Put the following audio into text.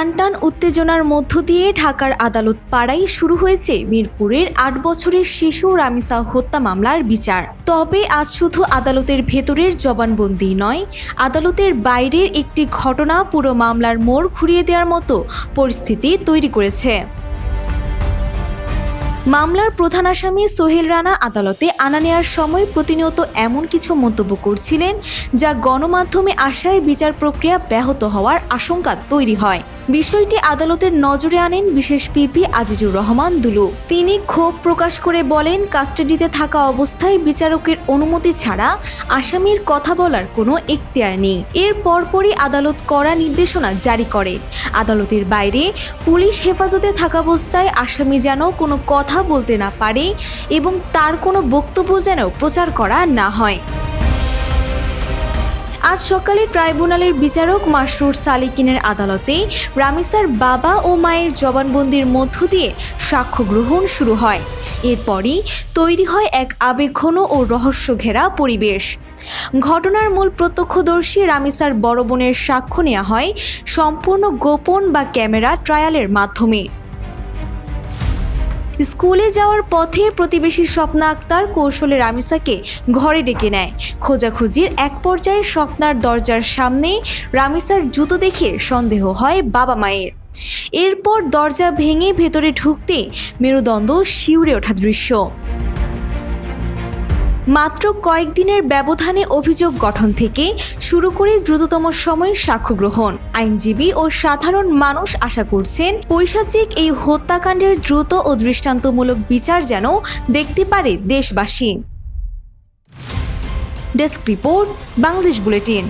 টানটান উত্তেজনার মধ্য দিয়ে ঢাকার আদালত পাড়ায় শুরু হয়েছে মিরপুরের ৮ বছরের শিশু রামিসা হত্যা মামলার বিচার। তবে আজ শুধু আদালতের ভেতরের জবানবন্দি নয়, আদালতের বাইরের একটি ঘটনা পুরো মামলার মোড় ঘুরিয়ে দেওয়ার মতো পরিস্থিতি তৈরি করেছে। মামলার প্রধান আসামি সোহেল রানা আদালতে আনা নেওয়ার সময় প্রতিনিয়ত এমন কিছু মন্তব্য করছিলেন যা গণমাধ্যমে আসায় বিচার প্রক্রিয়া ব্যাহত হওয়ার আশঙ্কা তৈরি হয়। বিষয়টি আদালতের নজরে আনেন বিশেষ পিপি আজিজুর রহমান দুলু। তিনি ক্ষোভ প্রকাশ করে বলেন, কাস্টাডিতে থাকা অবস্থায় বিচারকের অনুমতি ছাড়া আসামির কথা বলার কোনো এখতিয়ার নেই। এর পরপরই আদালত কড়া নির্দেশনা জারি করে। আদালতের বাইরে পুলিশ হেফাজতে থাকা অবস্থায় আসামি যেন কোনো কথা বলতে না পারে এবং তার কোনো বক্তব্য যেন প্রচার করা না হয়। আজ সকালে ট্রাইব্যুনালের বিচারক মাসরুর সালিকিনের আদালতে রামিসার বাবা ও মায়ের জবানবন্দির মধ্য দিয়ে সাক্ষ্য গ্রহণ শুরু হয়। এরপরই তৈরি হয় এক আবেগঘন ও রহস্যঘেরা পরিবেশ। ঘটনার মূল প্রত্যক্ষদর্শী রামিসার বড় বোনের সাক্ষ্য নেওয়া হয় সম্পূর্ণ গোপন বা ক্যামেরা ট্রায়ালের মাধ্যমে। স্কুলে যাওয়ার পথে প্রতিবেশী স্বপ্না আক্তার কৌশলে রামিসাকে ঘরে ডেকে নেয়। খোঁজাখুঁজির এক পর্যায়ে স্বপ্নার দরজার সামনে রামিসার জুতো দেখে সন্দেহ হয় বাবা মায়ের। এরপর দরজা ভেঙে ভেতরে ঢুকতে মেরুদণ্ড শিউরে ওঠা দৃশ্য। মাত্র কয়েকদিনের ব্যবধানে অভিযোগ গঠন থেকে শুরু করে দ্রুততম সময়ে সাক্ষ্য গ্রহণ। আইনজীবী ও সাধারণ মানুষ আশা করছেন পৈশাচিক এই হত্যাকাণ্ডের দ্রুত ও দৃষ্টান্তমূলক বিচার যেন দেখতে পারে দেশবাসী। Desk report, Bangladesh bulletin.